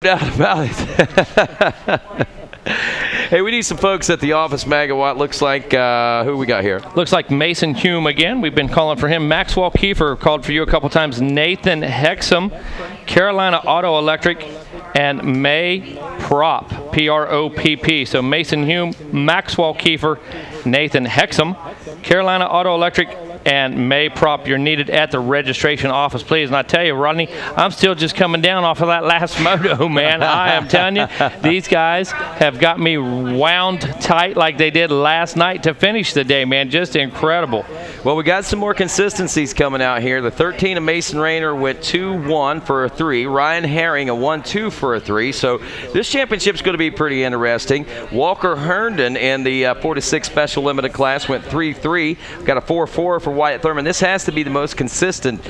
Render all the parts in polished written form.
Doubt about it. Hey, we need some folks at the office, Megawatt. Looks like, who we got here? Looks like Mason Hume again. We've been calling for him. Maxwell Kiefer called for you a couple times. Nathan Hexum, Carolina Auto Electric, and May Prop, P-R-O-P-P. So Mason Hume, Maxwell Kiefer, Nathan Hexum, Carolina Auto Electric, and May Prop. You're needed at the registration office, please. And I tell you, Rodney, I'm still just coming down off of that last moto, man. I am telling you, these guys have got me wound tight like they did last night to finish the day, man. Just incredible. Well, we got some more consistencies coming out here. The 13 of Mason Rayner went 2-1 for a 3. Ryan Herring a 1-2 for a 3. So this championship's going to be pretty interesting. Walker Herndon in the 4-6 Special Limited class went 3-3. Got a 4-4 for Wyatt Thurman. This has to be the most consistent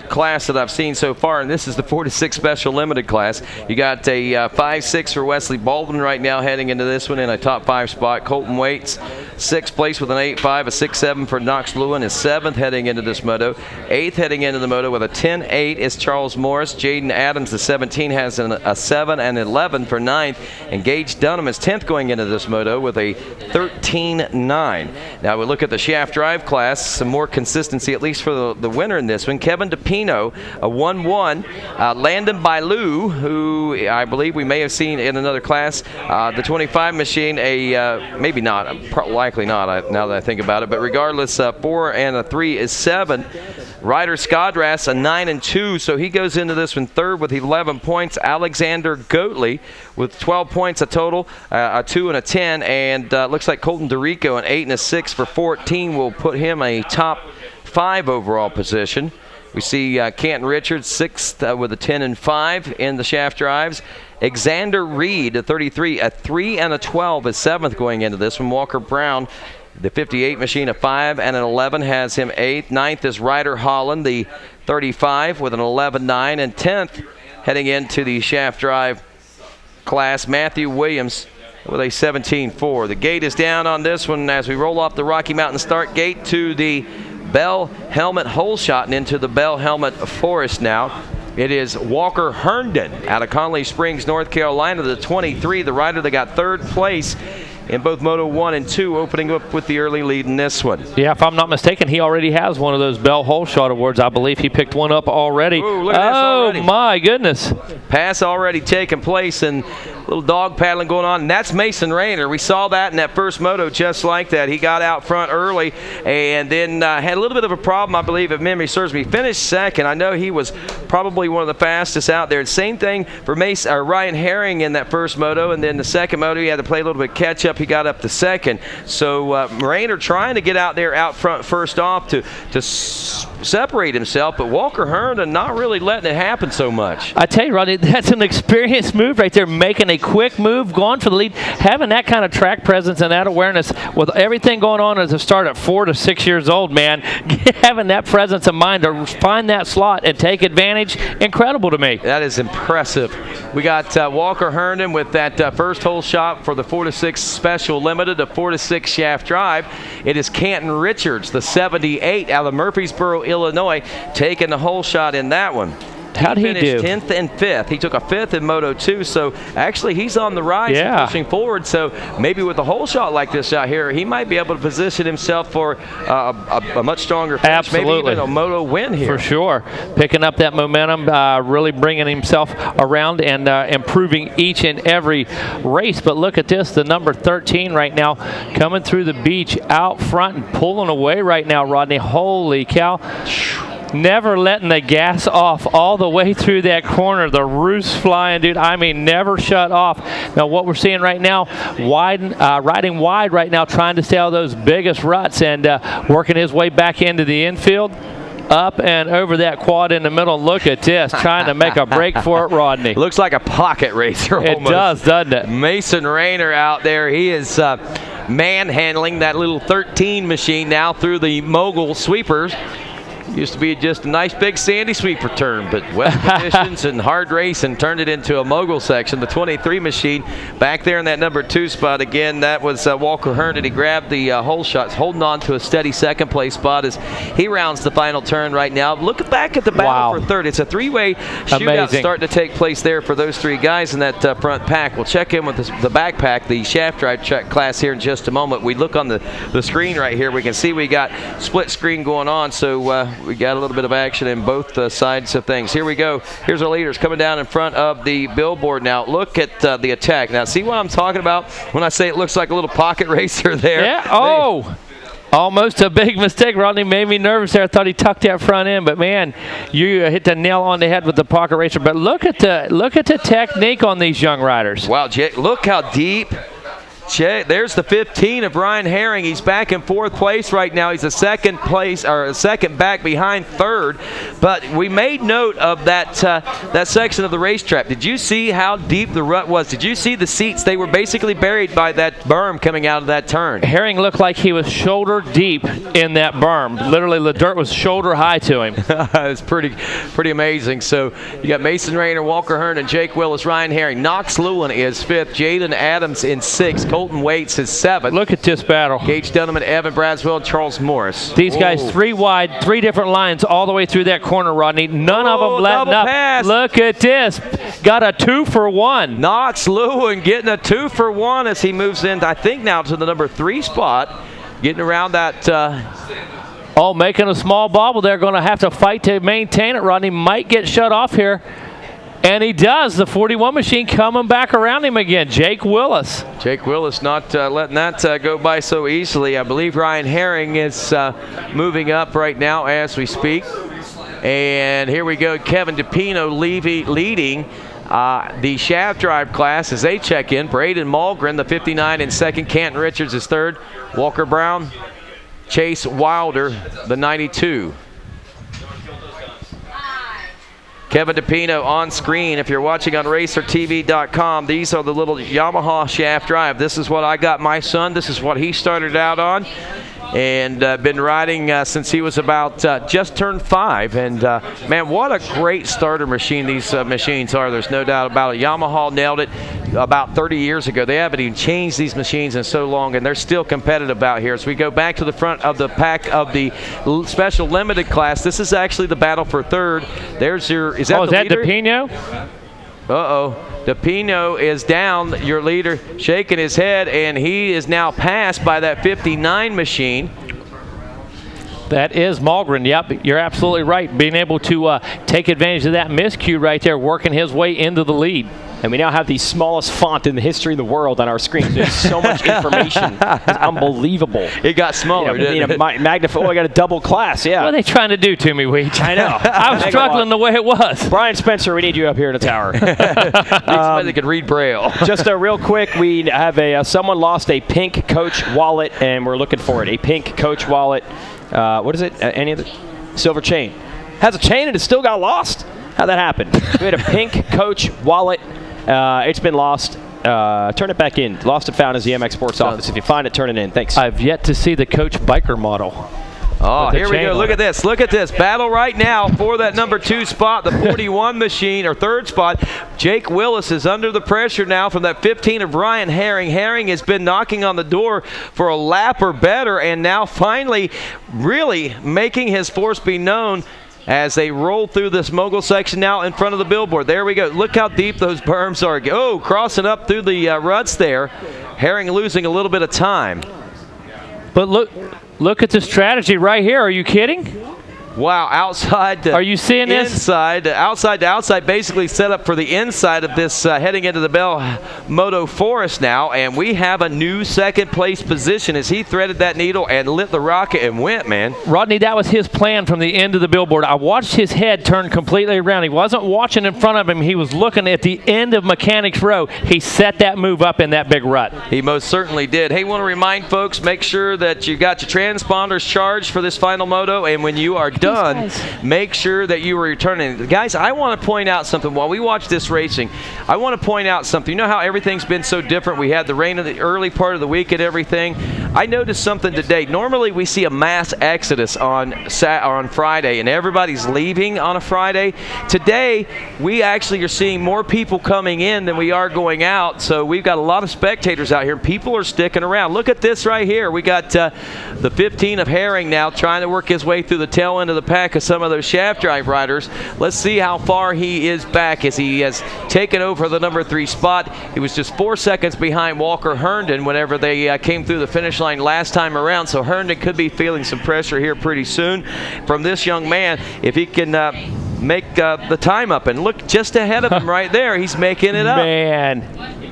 class that I've seen so far, and this is the 4-6 Special Limited class. You got a 5-6 for Wesley Baldwin right now heading into this one in a top 5 spot. Colton Waits, 6th place with an 8-5, a 6-7 for Knox Lewin is 7th heading into this moto. 8th heading into the moto with a 10-8 is Charles Morris. Jaden Adams, the 17, has a 7 and 11 for 9th. And Gage Dunham is 10th going into this moto with a 13-9. Now we look at the shaft drive class, some more consistency, at least for the winner in this one. Kevin DePino, a 1-1. Landon Bailu, who I believe we may have seen in another class. The 25 machine, maybe not, likely not now that I think about it, but regardless, 4 and a 3 is 7. Ryder Skodras, a 9-2, so he goes into this one third with 11 points. Alexander Goatley with 12 points a total, a 2 and a 10, and looks like Colton DeRico, an 8 and a 6 for 14, will put him a top 5 overall position. We see Canton Richards 6th with a 10 and 5 in the shaft drives. Xander Reed, a 33, a 3 and a 12 is 7th going into this one. Walker Brown, the 58 machine, a 5 and an 11, has him 8th. 9th is Ryder Holland, the 35, with an 11-9. And 10th, heading into the shaft drive class, Matthew Williams with a 17-4. The gate is down on this one as we roll off the Rocky Mountain start gate to the Bell Helmet hole shot and into the Bell Helmet forest now. It is Walker Herndon out of Conley Springs, North Carolina, the 23, the rider that got 3rd place in both Moto 1 and 2, opening up with the early lead in this one. Yeah, if I'm not mistaken, he already has one of those Bell Hole Shot Awards. I believe he picked one up already. Ooh, look at this already. My goodness. Pass already taking place and little dog paddling going on. And that's Mason Rayner. We saw that in that first moto just like that. He got out front early and then had a little bit of a problem, I believe, if memory serves me. Finished 2nd. I know he was probably one of the fastest out there. Same thing for Ryan Herring in that first moto, and then the second moto he had to play a little bit catch up. He got up to 2nd. So Rayner trying to get out there out front first off to separate himself, but Walker Herndon not really letting it happen so much. I tell you, Rodney, that's an experienced move right there, making a quick move, going for the lead, having that kind of track presence and that awareness with everything going on as a start at 4 to 6 years old, man. Having that presence of mind to find that slot and take advantage, incredible to me. That is impressive. We got Walker Herndon with that first hole shot for the 4-6 Special Limited, a 4-6 shaft drive. It is Canton Richards, the 78 out of Murfreesboro, Illinois, taking the hole shot in that one. How'd he do? 10th and 5th. He took a 5th in Moto 2, so actually he's on the rise and pushing forward. So maybe with a hole shot like this out here, he might be able to position himself for a much stronger finish. Absolutely. Maybe even a Moto win here. For sure. Picking up that momentum, really bringing himself around and improving each and every race. But look at this, the number 13 right now coming through the beach out front and pulling away right now, Rodney. Holy cow. Never letting the gas off all the way through that corner. The roof's flying, dude. I mean, never shut off. Now, what we're seeing right now, riding wide right now, trying to stay out of those biggest ruts and working his way back into the infield. Up and over that quad in the middle. Look at this, trying to make a break for it, Rodney. Looks like a pocket racer almost. It does, doesn't it? Mason Rayner out there. He is manhandling that little 13 machine now through the mogul sweepers. Used to be just a nice big sandy sweeper turn, but wet conditions and hard racing turned it into a mogul section. The 23 machine back there in that number 2 spot. Again, that was Walker Herndon. He grabbed the hole shots, holding on to a steady second place spot as he rounds the final turn right now. Look back at the battle for third. It's a three-way shootout starting to take place there for those 3 guys in that front pack. We'll check in with the backpack, the shaft drive class here in just a moment. We look on the screen right here. We can see we got split screen going on, so we got a little bit of action in both sides of things. Here we go. Here's our leaders coming down in front of the billboard now. Look at the attack. Now, see what I'm talking about when I say it looks like a little pocket racer there? Yeah. Oh! Almost a big mistake. Rodney made me nervous there. I thought he tucked that front end, but man, you hit the nail on the head with the pocket racer. But look at the technique on these young riders. Wow, Jake, look how deep. There's the 15 of Ryan Herring. He's back in 4th place right now. He's a second back behind 3rd. But we made note of that section of the racetrack. Did you see how deep the rut was? Did you see the seats? They were basically buried by that berm coming out of that turn. Herring looked like he was shoulder deep in that berm. Literally, the dirt was shoulder high to him. It was pretty amazing. So you got Mason Rayner, Walker Herndon, Jake Willis, Ryan Herring. Knox Lewin is 5th. Jaden Adams in 6th. Colton Waits is 7th. Look at this battle. Gage Dunham, Evan Braswell, and Charles Morris. These guys 3 wide, 3 different lines all the way through that corner, Rodney. None of them letting up. Pass. Look at this. Got a 2-for-1. Knox Lewin getting a 2-for-1 as he moves in, I think, now to the number 3 spot. Getting around that. Making a small bobble. They're going to have to fight to maintain it. Rodney might get shut off here. And he does. The 41 machine coming back around him again. Jake Willis. Jake Willis not letting that go by so easily. I believe Ryan Herring is moving up right now as we speak. And here we go. Kevin DePino leading the shaft drive class as they check in. Braden Malgren, the 59 in 2nd. Canton Richards is 3rd. Walker Brown, Chase Wilder, the 92. Kevin DePino on screen. If you're watching on RacerTV.com, these are the little Yamaha shaft drive. This is what I got my son. This is what he started out on. And been riding since he was about just turned 5. And man, what a great starter machine these machines are. There's no doubt about it. Yamaha nailed it about 30 years ago. They haven't even changed these machines in so long, and they're still competitive out here. As we go back to the front of the pack of the special limited class, this is actually the battle for 3rd. There's your, is that the leader? DePino? DePino is down, your leader, shaking his head, and he is now passed by that 59 machine. That is Malgren. Yep, you're absolutely right. Being able to take advantage of that miscue right there, working his way into the lead. And we now have the smallest font in the history of the world on our screens. There's so much information. It's unbelievable. It got smaller, didn't it? Magnify. Oh, I got a double class, yeah. What are they trying to do to me, Weech? I know. I was struggling the way it was. Brian Spencer, we need you up here in the tower. Somebody that could read Braille. Just real quick, we have someone lost a pink Coach wallet, and we're looking for it. A pink Coach wallet. What is it? Any of the silver chain. Has a chain and it still got lost? How'd that happen? We had a pink Coach wallet. It's been lost. Turn it back in. Lost and found is the MX Sports office. If you find it, turn it in. Thanks. I've yet to see the Coach biker model. Oh, here we go. Look at this. Look at this. Battle right now for that number 2 spot, the 41 machine, or 3rd spot. Jake Willis is under the pressure now from that 15 of Ryan Herring. Herring has been knocking on the door for a lap or better, and now finally really making his force be known as they roll through this mogul section now in front of the billboard. There we go. Look how deep those berms are. Oh, crossing up through the ruts there. Herring losing a little bit of time. But look at the strategy right here. Are you kidding? Wow, outside to Are you seeing inside, this? Outside to outside, basically set up for the inside of this heading into the Bell Moto Forest now, and we have a new 2nd place position as he threaded that needle and lit the rocket and went, man. Rodney, that was his plan from the end of the billboard. I watched his head turn completely around. He wasn't watching in front of him. He was looking at the end of Mechanics Row. He set that move up in that big rut. He most certainly did. Hey, want to remind folks, make sure that you got your transponders charged for this final moto, and when you are done, make sure that you are returning. Guys, I want to point out something. While we watch this racing, I want to point out something. You know how everything's been so different? We had the rain in the early part of the week and everything. I noticed something today. Normally we see a mass exodus on Friday, and everybody's leaving on a Friday. Today, we actually are seeing more people coming in than we are going out, so we've got a lot of spectators out here. People are sticking around. Look at this right here. We got the 15 of Herring now trying to work his way through the tail end of the pack of some of those shaft drive riders. Let's see how far he is back as he has taken over the number 3 spot. He was just 4 seconds behind Walker Herndon whenever they came through the finish line last time around, so Herndon could be feeling some pressure here pretty soon from this young man if he can make the time up. And look just ahead of him right there, he's making it up. Man,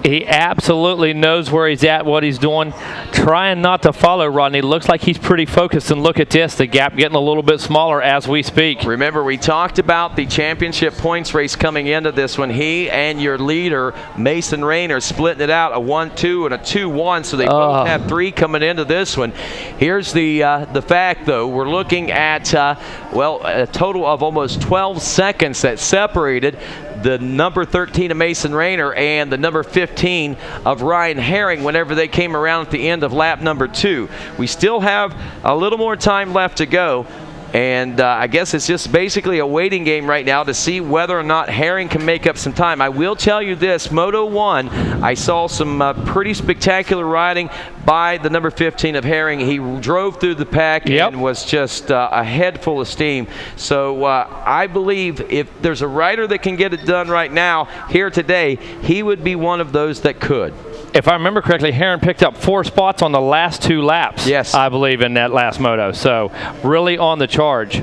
he absolutely knows where he's at, what he's doing, trying not to follow Rodney. Looks like he's pretty focused, and look at this, the gap getting a little bit smaller as we speak. Remember, we talked about the championship points race coming into this one. He and your leader, Mason Rayner, splitting it out, a 1-2 and a 2-1, so they both have 3 coming into this one. Here's the fact, though. We're looking at, a total of almost 12 seconds that separated the number 13 of Mason Rayner and the number 15 of Ryan Herring whenever they came around at the end of lap number 2. We still have a little more time left to go, and I guess it's just basically a waiting game right now to see whether or not Herring can make up some time. I will tell you this, Moto 1, I saw some pretty spectacular riding by the number 15 of Herring. He drove through the pack and was just a head full of steam. So I believe if there's a rider that can get it done right now here today, he would be one of those that could. If I remember correctly, Herring picked up 4 spots on the last 2 laps. Yes. I believe in that last moto. So really on the charge.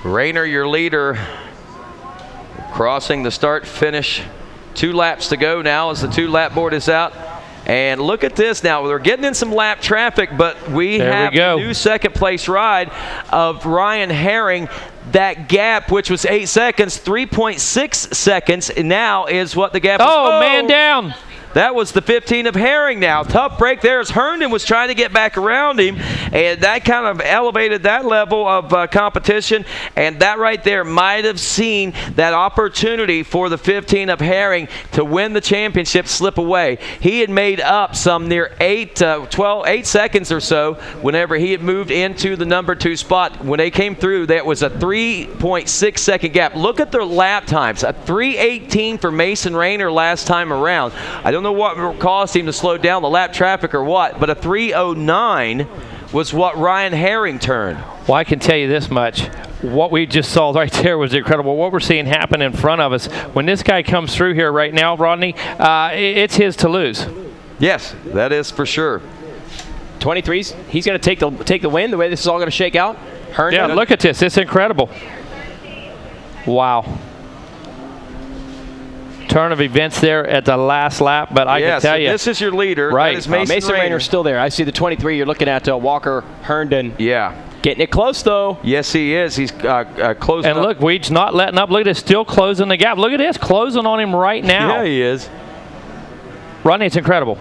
Rayner, your leader, crossing the start finish. 2 laps to go now as the 2 lap board is out. And look at this now. We're getting in some lap traffic, but we have a new second place ride of Ryan Herring. That gap, which was 8 seconds, 3.6 seconds now is what the gap is. Oh, man down. That was the 15 of Herring now. Tough break there as Herndon was trying to get back around him, and that kind of elevated that level of competition, and that right there might have seen that opportunity for the 15 of Herring to win the championship slip away. He had made up some near 8 seconds or so whenever he had moved into the number 2 spot. When they came through, that was a 3.6 second gap. Look at their lap times. A 3:18 for Mason Rayner last time around. I don't know what caused him to slow down the lap traffic or what, but a 3:09 was what Ryan Herring turned. Well, I can tell you this much. What we just saw right there was incredible. What we're seeing happen in front of us. When this guy comes through here right now, Rodney, it's his to lose. Yes, that is for sure. 23s, he's going to take the win, the way this is all going to shake out. Herndon. Yeah, look at this. It's incredible. Wow. Turn of events there at the last lap, but I can tell you. This is your leader. Right. That is Mason Rayner still there. I see the 23. You're looking at Walker Herndon. Yeah. Getting it close, though. Yes, he is. He's closing up. And look, Weed's not letting up. Look at this, still closing the gap. Look at this, closing on him right now. Yeah, he is. Rodney, it's incredible.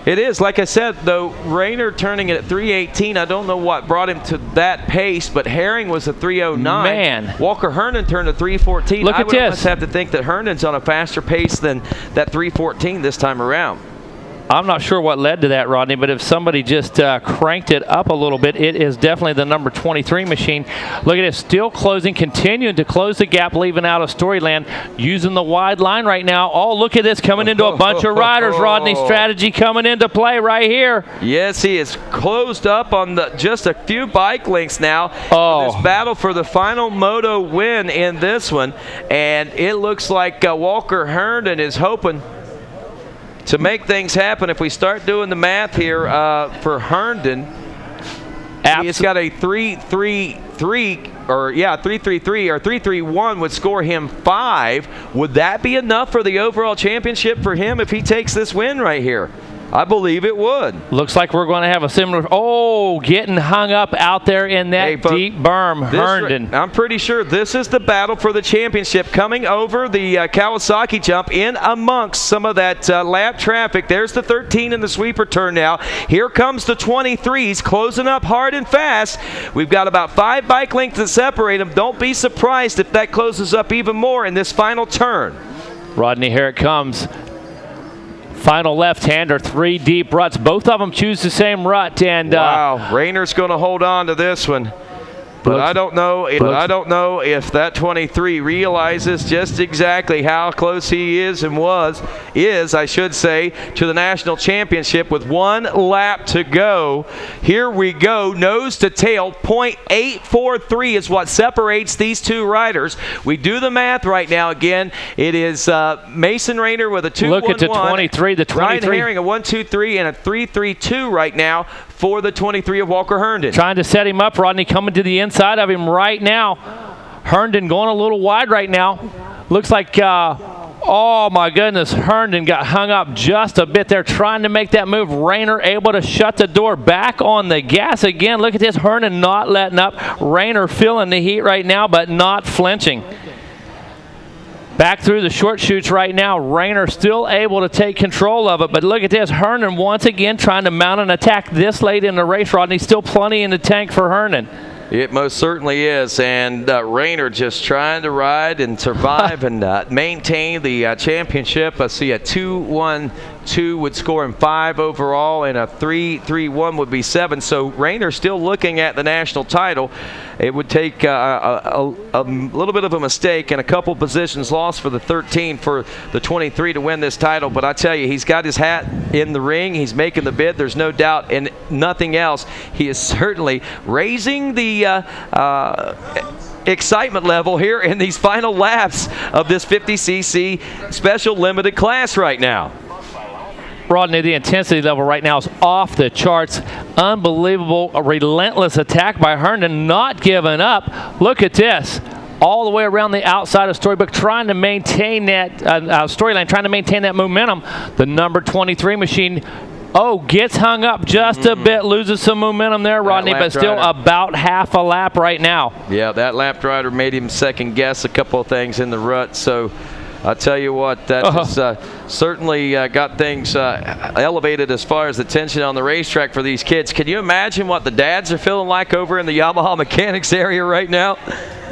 It is. Like I said, though, Rayner turning it at 3:18. I don't know what brought him to that pace, but Herring was a 3:09. Man. Walker Herndon turned a 3:14. Look at this. I would almost have to think that Herndon's on a faster pace than that 3:14 this time around. I'm not sure what led to that, Rodney, but if somebody just cranked it up a little bit, it is definitely the number 23 machine. Look at it, still closing, continuing to close the gap, leaving out of Storyland, using the wide line right now. Oh, look at this, coming into a bunch of riders, Rodney. Strategy coming into play right here. Yes, he is closed up on just a few bike lengths now. This battle for the final moto win in this one, and it looks like Walker Herndon is hoping to make things happen. If we start doing the math here for Herndon, he's got a 3.33 or 3.33 or 3.31 would score him 5. Would that be enough for the overall championship for him if he takes this win right here? I believe it would. Looks like we're going to have a similar. Oh, getting hung up out there in that deep berm, Herndon. I'm pretty sure this is the battle for the championship, coming over the Kawasaki jump in amongst some of that lap traffic. There's the 13 in the sweeper turn now. Here comes the 23s closing up hard and fast. We've got about 5 bike lengths that separate them. Don't be surprised if that closes up even more in this final turn. Rodney, here it comes. Final left-hander, 3 deep ruts. Both of them choose the same rut. And wow, Rayner's going to hold on to this one. But I don't know. If that 23 realizes just exactly how close he is and I should say, to the national championship with 1 lap to go. Here we go, nose to tail. .843 is what separates these 2 riders. We do the math right now. Again, it is Mason Rayner with a 2-1-1. Look at the 23. The 23. Ryan Herring a 1-2-3 and a 3-3-2 right now for the 23 of Walker Herndon. Trying to set him up, Rodney, coming to the inside of him right now. Herndon going a little wide right now. Looks like, oh my goodness, Herndon got hung up just a bit there trying to make that move. Rayner able to shut the door, back on the gas again. Look at this, Herndon not letting up. Rayner feeling the heat right now, but not flinching. Back through the short chutes right now. Rayner still able to take control of it. But look at this. Herndon once again trying to mount an attack this late in the race, Rodney. Still plenty in the tank for Herndon. It most certainly is. And Rayner just trying to ride and survive and maintain the championship. I see a 2-1-2 would score him 5 overall, and a 3-3-1 would be 7. So Rayner still looking at the national title. It would take a little bit of a mistake and a couple positions lost for the 13 for the 23 to win this title. But I tell you, he's got his hat in the ring. He's making the bid. There's no doubt. And nothing else. He is certainly raising the excitement level here in these final laps of this 50cc special limited class right now. Rodney, the intensity level right now is off the charts. Unbelievable, a relentless attack by Herndon, not giving up. Look at this. All the way around the outside of Storybook, trying to maintain that storyline, trying to maintain that momentum. The number 23 machine, gets hung up just a bit, loses some momentum there, Rodney, but still about half a lap right now. Yeah, that lap rider made him second guess a couple of things in the rut. So I'll tell you what, that has certainly got things elevated as far as the tension on the racetrack for these kids. Can you imagine what the dads are feeling like over in the Yamaha mechanics area right now?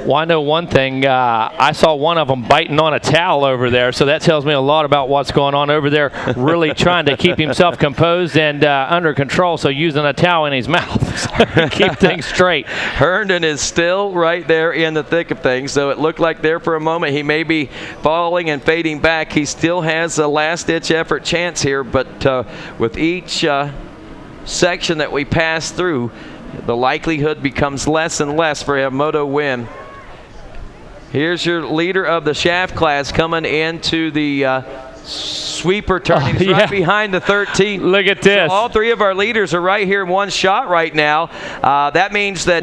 Well, I know one thing. I saw one of them biting on a towel over there, so that tells me a lot about what's going on over there, really trying to keep himself composed and under control, so using a towel in his mouth to keep things straight. Herndon is still right there in the thick of things, though it looked like there for a moment he may be falling and fading back. He still has a last-ditch effort chance here, but with each section that we pass through, the likelihood becomes less and less for a moto win. Here's your leader of the shaft class coming into the sweeper turn. He's right behind the 13. Look at this. So all 3 of our leaders are right here in one shot right now. That means that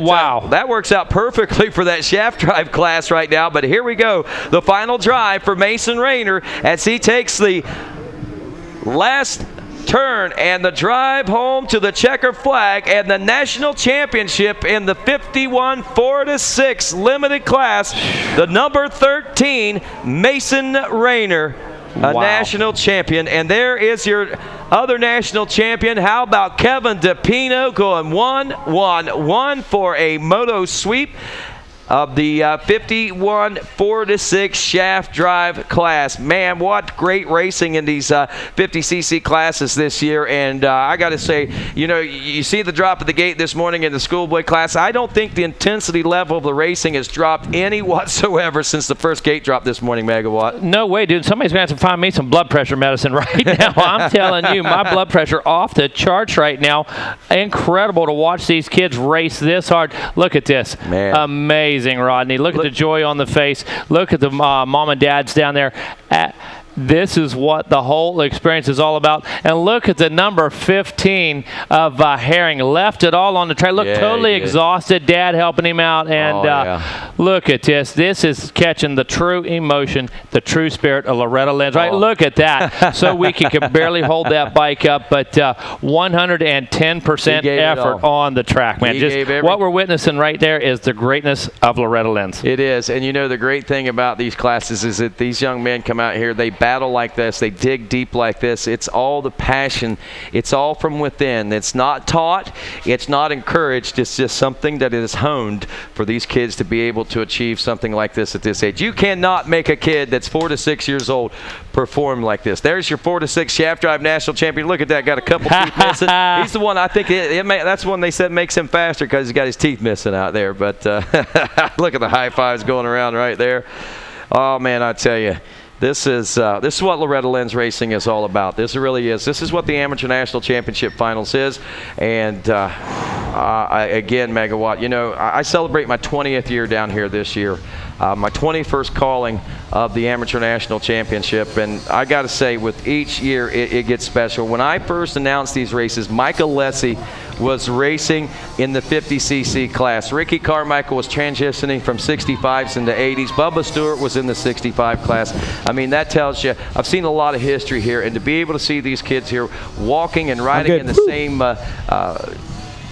that works out perfectly for that shaft drive class right now. But here we go. The final drive for Mason Rayner as he takes the last turn and the drive home to the checker flag and the national championship in the 51 4-6 limited class. The number 13 Mason Rayner, a national champion. And there is your other national champion. How about Kevin DePino going 1-1-1 for a moto sweep of the 51 4-6 shaft drive class. Man, what great racing in these 50cc classes this year. And I got to say, you see the drop of the gate this morning in the schoolboy class. I don't think the intensity level of the racing has dropped any whatsoever since the first gate drop this morning, Megawatt. No way, dude. Somebody's going to have to find me some blood pressure medicine right now. I'm telling you, my blood pressure off the charts right now. Incredible to watch these kids race this hard. Look at this. Man. Amazing. Rodney. Look at the joy on the face. Look at the mom and dads down there. This is what the whole experience is all about. And look at the number 15 of Herring. Left it all on the track. Look, totally exhausted. Dad helping him out. And look at this. This is catching the true emotion, the true spirit of Loretta Lynns. Right? Look at that. So weak he could barely hold that bike up, but 110% effort on the track, man. Just what we're witnessing right there is the greatness of Loretta Lynns. It is. And the great thing about these classes is that these young men come out here, they battle like this, they dig deep like this. It's all the passion. It's all from within. It's not taught. It's not encouraged. It's just something that is honed for these kids to be able to achieve something like this at this age. You cannot make a kid that's 4 to 6 years old perform like this. There's your 4 to 6 shaft drive national champion. Look at that, got a couple teeth missing. He's the one, I think that's one they said makes him faster because he's got his teeth missing out there. But look at the high fives going around right there. Oh man, I tell you. This is what Loretta Lynn's racing is all about. This really is. This is what the Amateur National Championship Finals is. And again, Megawatt, you know, I celebrate my 20th year down here this year. My 21st calling of the Amateur National Championship, and I got to say, with each year it gets special. When I first announced these races, Mike Alessi was racing in the 50cc class. Ricky Carmichael was transitioning from 65s into 80s. Bubba Stewart was in the 65 class. I mean, that tells you, I've seen a lot of history here, and to be able to see these kids here walking and riding in the same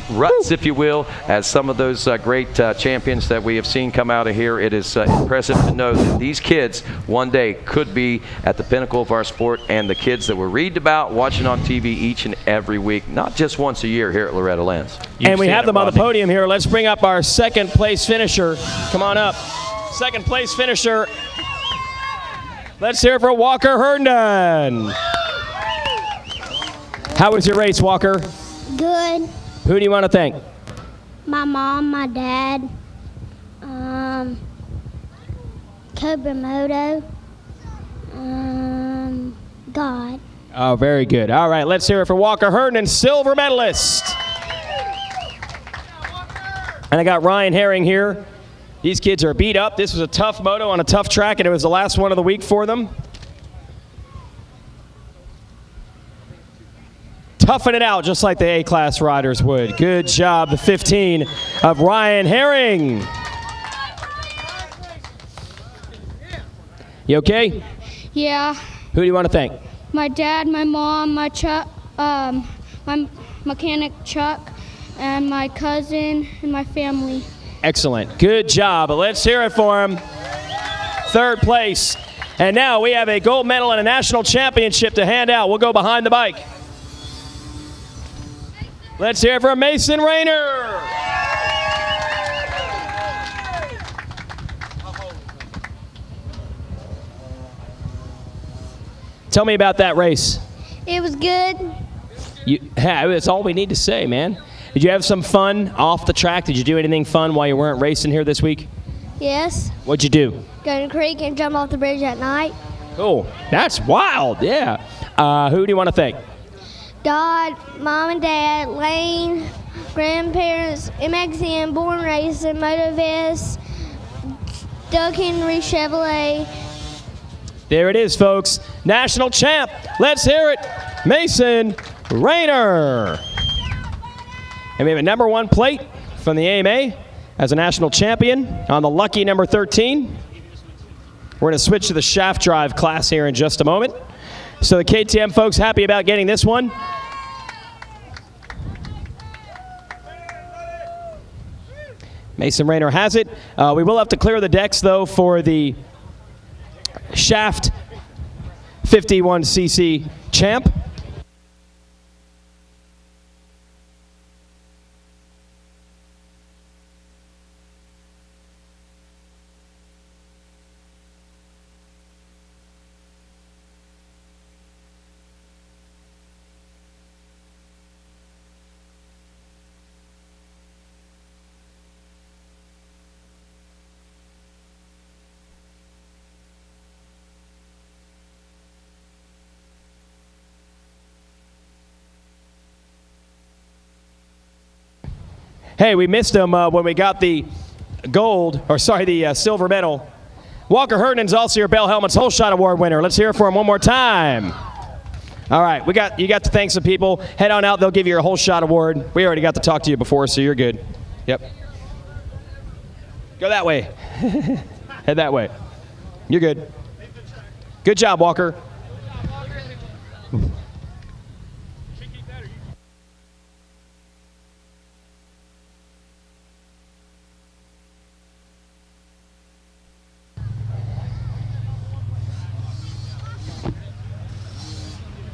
ruts, if you will, as some of those great champions that we have seen come out of here. It is impressive to know that these kids one day could be at the pinnacle of our sport, and the kids that we're reading about, watching on TV each and every week, not just once a year here at Loretta Lynn's. And we have them on the podium here. Let's bring up our second place finisher. Come on up. Second place finisher. Let's hear it for Walker Herndon. How was your race, Walker? Good. Who do you want to thank? My mom, my dad, Kobramoto, God. Oh, very good. All right, let's hear it for Walker Herndon, silver medalist. And I got Ryan Herring here. These kids are beat up. This was a tough moto on a tough track, and it was the last one of the week for them. Toughing it out just like the A-class riders would. Good job, the 15 of Ryan Herring. You okay? Yeah. Who do you want to thank? My dad, my mom, my Chuck, my mechanic Chuck, and my cousin and my family. Excellent. Good job. Let's hear it for him. Third place. And now we have a gold medal and a national championship to hand out. We'll go behind the bike. Let's hear it for Mason Rayner. Tell me about that race. It was good. That's all we need to say, man. Did you have some fun off the track? Did you do anything fun while you weren't racing here this week? Yes. What'd you do? Go to the creek and jump off the bridge at night. Cool. That's wild, yeah. Who do you want to thank? God, Mom and Dad, Lane, grandparents, MXN, Born Racing, Motovest, Doug Henry Chevrolet. There it is, folks. National champ. Let's hear it. Mason Rayner. And we have a #1 plate from the AMA as a national champion on the lucky number 13. We're going to switch to the shaft drive class here in just a moment. So the KTM folks happy about getting this one. Mason Rayner has it. We will have to clear the decks, though, for the shaft 51cc champ. Hey, we missed him when we got the silver medal. Walker Herndon's also your Bell Helmets Whole Shot Award winner. Let's hear it for him one more time. All right, you got to thank some people. Head on out, they'll give you your Whole Shot Award. We already got to talk to you before, so you're good. Yep. Go that way. Head that way. You're good. Good job, Walker.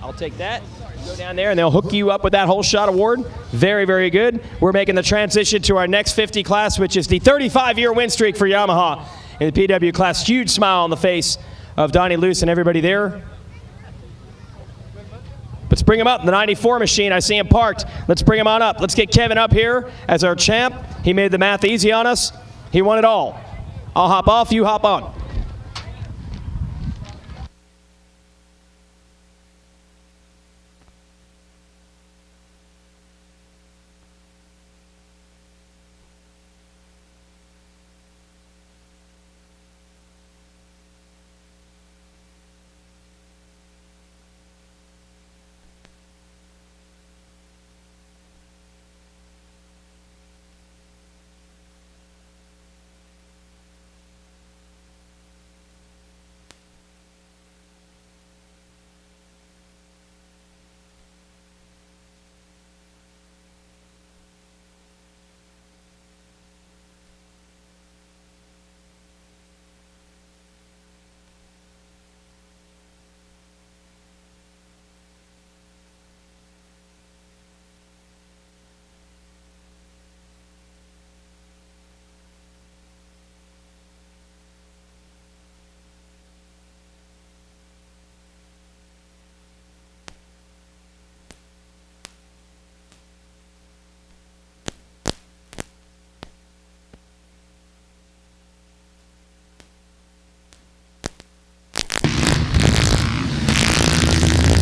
I'll take that. Go down there, and they'll hook you up with that whole shot award. Very, very good. We're making the transition to our next 50 class, which is the 35-year win streak for Yamaha in the PW class. Huge smile on the face of Donnie Luce and everybody there. Let's bring him up. The 94 machine, I see him parked. Let's bring him on up. Let's get Kevin up here as our champ. He made the math easy on us. He won it all. I'll hop off, you hop on.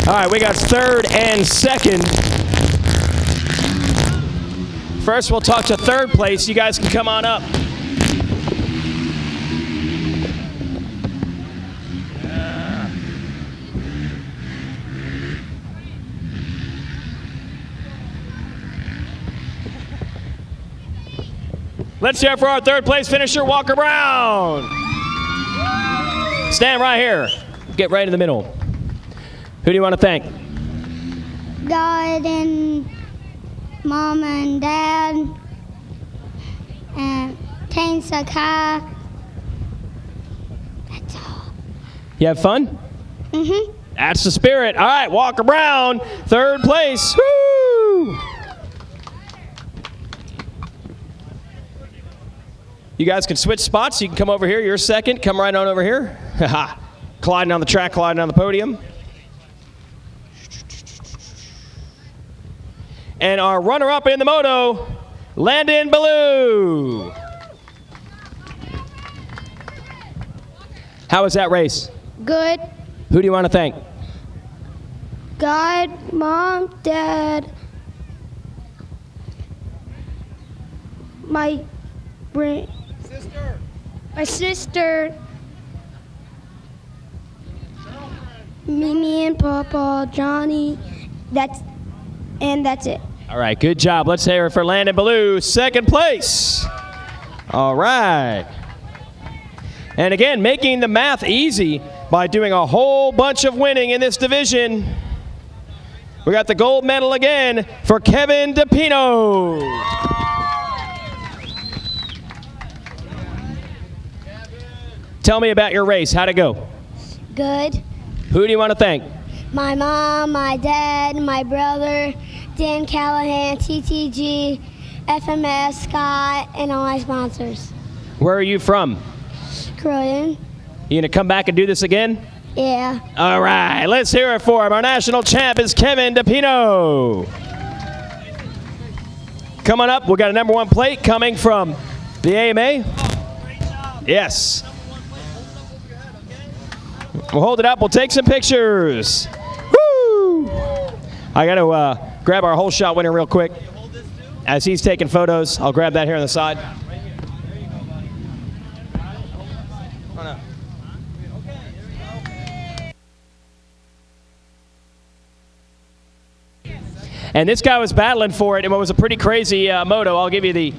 All right, we got third and second. First, we'll talk to third place. You guys can come on up. Let's hear it for our third place finisher, Walker Brown. Stand right here. Get right in the middle. Who do you want to thank? God and Mom and Dad and Tane Sakai. That's all. You have fun? Mm-hmm. That's the spirit. All right, Walker Brown, third place. Woo! You guys can switch spots. You can come over here. You're second. Come right on over here. Colliding on the track, colliding on the podium. And our runner-up in the moto, Landon Ballou. How was that race? Good. Who do you want to thank? God, Mom, Dad, my sister, Mimi and Papa, Johnny. That's it. All right, good job. Let's hear it for Landon Ballou, second place. All right. And again, making the math easy by doing a whole bunch of winning in this division. We got the gold medal again for Kevin DePino. Tell me about your race. How'd it go? Good. Who do you want to thank? My mom, my dad, my brother, Dan Callahan, TTG, FMS, Scott, and all my sponsors. Where are you from? Croydon. You gonna come back and do this again? Yeah. All right, let's hear it for him. Our national champ is Kevin DePino. Coming up, we got a number one plate coming from the AMA. Yes. We'll hold it up. We'll take some pictures. Woo! I got to grab our whole shot winner real quick. As he's taking photos, I'll grab that here on the side. And this guy was battling for it, and it was a pretty crazy moto. I'll give you the